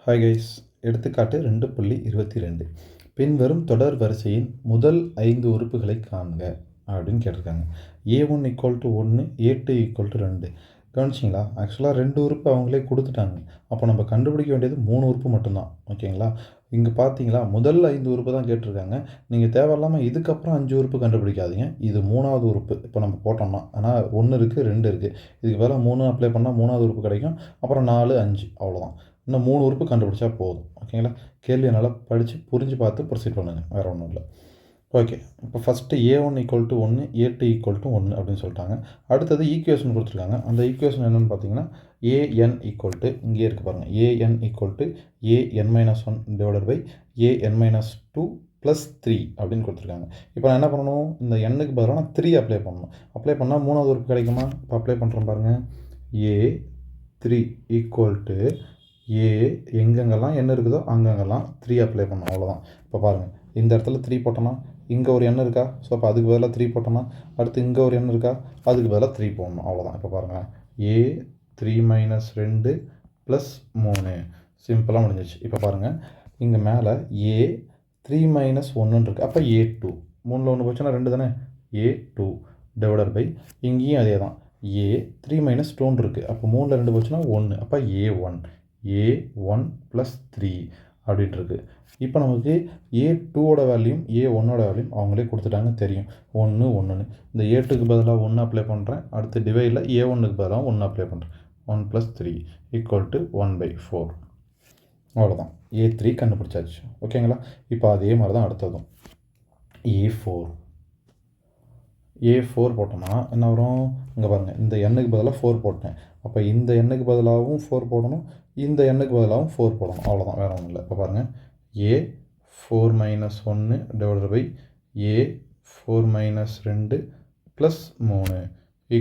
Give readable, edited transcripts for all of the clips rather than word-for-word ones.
Hi guys, எடுத்துக்காட்டு 2.22 பின்வரும் தொடர் வரிசையின் முதல் 5 உறுப்புகளை காண்க அப்படின்னு கேட்டிருக்காங்க. A1 = 1, A2 = 2. கவனிச்சிங்களா? ஆக்சுவலாக 2 உறுப்பு அவங்களே கொடுத்துட்டாங்க. அப்போ நம்ம கண்டுபிடிக்க வேண்டியது 3 உறுப்பு மட்டும்தான். ஓகேங்களா? இங்கே பார்த்தீங்களா, முதல் 5 உறுப்பு தான் கேட்டிருக்காங்க. நீங்கள் தேவையில்லாமல் இதுக்கப்புறம் 5 உறுப்பு கண்டுபிடிக்காதீங்க. இது 3வது உறுப்பு. இப்போ நம்ம போட்டோம்னா ஆனால் 1 இருக்குது, 2 இருக்குது. இதுக்கு பதிலாக 3 அப்ளை பண்ணால் 3வது உறுப்பு கிடைக்கும். அப்புறம் 4, 5 அவ்வளோதான். இன்னும் 3 உறுப்பு கண்டுபிடிச்சா போதும். ஓகேங்களா? கேள்வியை நல்லா படித்து புரிஞ்சு பார்த்து ப்ரொசீட் பண்ணுங்கள். வேறு ஒன்றும் இல்லை. ஓகே, இப்போ ஃபஸ்ட்டு A1 = 1, A2 = 1 அப்படின்னு சொல்லிட்டாங்க. அடுத்தது ஈக்குவேஷன் கொடுத்துருக்காங்க. அந்த ஈக்குவேஷன் என்னென்னு பார்த்தீங்கன்னா AN = இங்கே இருக்குது பாருங்கள். AN = AN-1/AN-2 + 3 அப்படின்னு கொடுத்துருக்காங்க. இப்போ நான் என்ன பண்ணணும்? இந்த எண்ணுக்கு பதிலாக நான் 3 அப்ளை பண்ணணும். அப்ளை பண்ணால் 3வது உறுப்பு கிடைக்குமா? இப்போ அப்ளை பண்ணுறேன் பாருங்கள். A3 = A எங்கெங்கெல்லாம் எண் இருக்குதோ அங்கங்கெல்லாம் 3 அப்ளை பண்ணணும். அவ்வளோதான். இப்போ பாருங்கள், இந்த இடத்துல 3 போட்டோன்னா இங்கே ஒரு எண் இருக்கா? ஸோ அப்போ அதுக்கு பதிலாக 3 போட்டோன்னா அடுத்து இங்கே ஒரு எண் இருக்கா? அதுக்கு பதிலாக 3 போடணும். அவ்வளோதான். இப்போ பாருங்கள், A3 - 2 + 3 சிம்பிளாக முடிஞ்சிச்சு. இப்போ பாருங்கள், இங்கே மேலே A3 - 1 இருக்குது. அப்போ A2 3ல் 1 போச்சுன்னா 2 தானே. A2 / இங்கேயும் அதே தான். A3 - 2 இருக்குது. அப்போ 3ல் 2 போச்சுன்னா 1. அப்போ A1 + 3 அப்படின்ட்டு இருக்குது. இப்போ நமக்கு A2ஓட வேல்யூம் A1ஓட வேல்யூம் அவங்களே கொடுத்துட்டாங்க, தெரியும். 1, 1ன்னு. இந்த A2க்கு பதிலாக 1 அப்ளை பண்ணுறேன். அடுத்து டிவைடில் A1க்கு பதிலாக 1 அப்ளை பண்ணுறேன். 1 + 3 = 1/4. அவ்வளோதான். A3 கண்டுபிடிச்சாச்சு. ஓகேங்களா? இப்போ அதே மாதிரி தான் அடுத்ததும். A4 போட்டோம்னா என்ன வரும்? இங்கே பாருங்கள், இந்த எண்ணுக்கு பதிலாக 4 போட்டேன். அப்போ இந்த எண்ணுக்கு பதிலாகவும் 4 போடணும், இந்த எண்ணுக்கு பதிலாகவும் 4 போடணும். அவ்வளோதான், வேறு ஒன்றும் இல்லை. இப்போ பாருங்கள், A4 - 1 / A4 - 2 + 3 =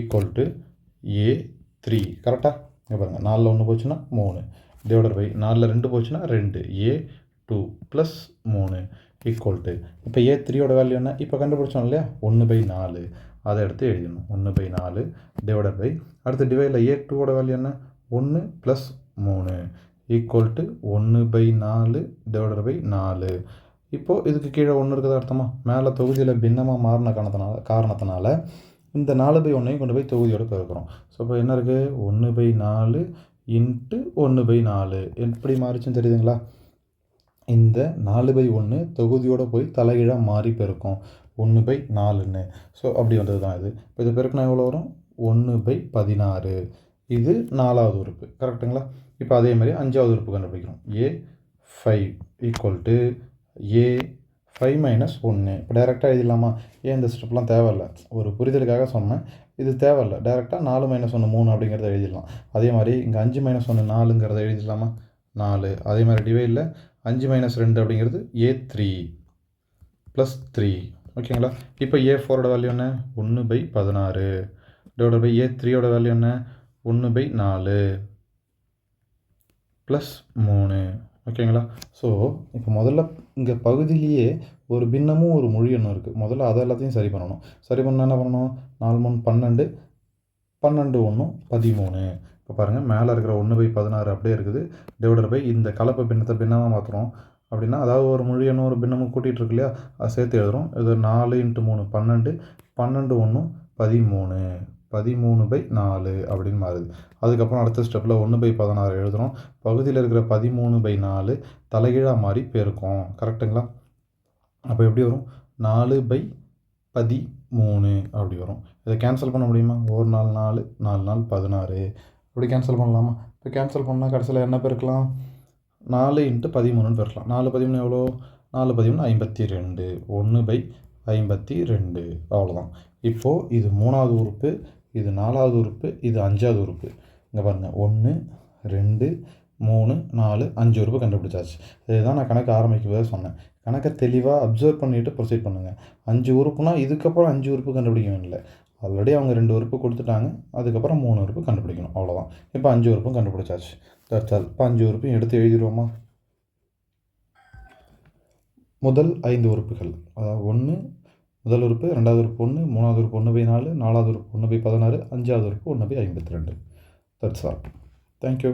A3. கரெக்டாக? இங்கே பாருங்கள், 4ல் 1 போச்சுன்னா 3 / 4ல் 2 போச்சுன்னா 2. A2 + 3 = இப்போ A3ஓட வேல்யூ என்ன? இப்போ கண்டுபிடிச்சோம் இல்லையா? 1/4. அதை எடுத்து எழுதிடணும். 1/4 அடுத்து டிவைடில் A2ஓட வேல்யூ என்ன? 1 + 3 = 1/4 இப்போது இதுக்கு கீழே 1 இருக்கிறது அர்த்தமா? மேலே தொகுதியில் பின்னமாக மாறின காரணத்தினால இந்த 4/1 கொண்டு போய் தொகுதியோடு பெருக்கிறோம். ஸோ இப்போ என்ன இருக்குது? 1/4 × 1/4 எப்படி மாறிச்சுன்னு தெரியுதுங்களா? இந்த 4/1 தொகுதியோடு போய் தலைகீழாக மாறி பெருக்கும் 1/4ன்னு. ஸோ அப்படி வந்தது தான் இது. இப்போ இது பெருக்கினா எவ்வளோ வரும்? 1/16. இது 4வது உறுப்பு. கரெக்டுங்களா? இப்போ அதே மாதிரி 5வது உறுப்பு கண்டுபிடிக்கிறோம். A5 = A5 - 1. இப்போ டைரெக்டாக எழுதிடலாமா? ஏன் இந்த ஸ்டெப்லாம் தேவையில்லை, ஒரு புரிதலுக்காக சொன்னேன். இது தேவையில்லை. டைரெக்டாக 4 - 1 3 அப்படிங்கிறத எழுதிடலாம். அதே மாதிரி இங்கே 5 - 1 4ங்கிறத எழுதிடலாமா? 4. அதே மாதிரி டிவைடில் 5 - 2 அப்படிங்கிறது A3 + 3. ஓகேங்களா? இப்போ A4ஓட வேல்யூ என்ன? 1/16 / A3ஓட வேல்யூ என்ன? 1/4 + 3. ஓகேங்களா? ஸோ இப்போ முதல்ல இங்கே பகுதியிலேயே ஒரு பின்னமும் ஒரு முழு எண்ணும் இருக்குது. முதல்ல அதை எல்லாத்தையும் சரி பண்ணணும். சரி பண்ணால் என்ன பண்ணணும்? 4 - 3 12, 12 1 13. இப்போ பாருங்கள், மேலே இருக்கிற 1/16 அப்படியே இருக்குது. / இந்த கலப்பு பின்னத்தை பின்னமாக மாற்றுறோம். அப்படின்னா அதாவது ஒரு முழு எண்ணும் ஒரு பின்னமும் கூட்டிகிட்டு இருக்கு இல்லையா? அதை சேர்த்து எழுதுகிறோம். இது 4 × 3 12, 12 1 13, 13/4 அப்படின்னு மாறுது. அதுக்கப்புறம் அடுத்த ஸ்டெப்பில் 1/16 எழுதுகிறோம். பகுதியில் இருக்கிற 13/4 தலைகீழாக மாறி பெருக்கும். கரெக்டுங்களா? அப்போ எப்படி வரும்? 4/13 அப்படி வரும். இதை கேன்சல் பண்ண முடியுமா? 1 4 4, 4 4 16 அப்படி கேன்சல் பண்ணலாமா? இப்போ கேன்சல் பண்ணால் கடைசியில் என்ன பெருக்கலாம்? 4 × 13ன்னு பெருக்கலாம். 4 13 எவ்வளோ? 4 13 52. 1/52. அவ்வளோதான். இப்போது இது 3வது உறுப்பு, இது 4வது உறுப்பு, இது 5வது உறுப்பு. இங்கே பாருங்கள், 1 2 3 4 5 உறுப்பு கண்டுபிடிச்சாச்சு. இதுதான் நான் கணக்கு ஆரம்பிக்கவே சொன்னேன். கணக்கை தெளிவாக அப்சர்வ் பண்ணிவிட்டு ப்ரொசீட் பண்ணுங்கள். 5 உறுப்புனா இதுக்கப்புறம் 5 உறுப்பு கண்டுபிடிக்க வேண்டிய. ஆல்ரெடி அவங்க 2 உறுப்பு கொடுத்துட்டாங்க. அதுக்கப்புறம் 3 உறுப்பு கண்டுபிடிக்கணும். அவ்வளோதான். இப்போ 5 உறுப்பும் கண்டுபிடிச்சாச்சு. That's all. இப்போ 5 உறுப்பையும் எடுத்து எழுதிடுவோமா? முதல் 5 உறுப்புகள், அதாவது 1 முதல் உறுப்பு, 2வது உறுப்பு 1, 3வது உறுப்பு 1/4, 4வது உறுப்பு 1/16, 5வது உறுப்பு 1/52. That's all. தேங்க்யூ.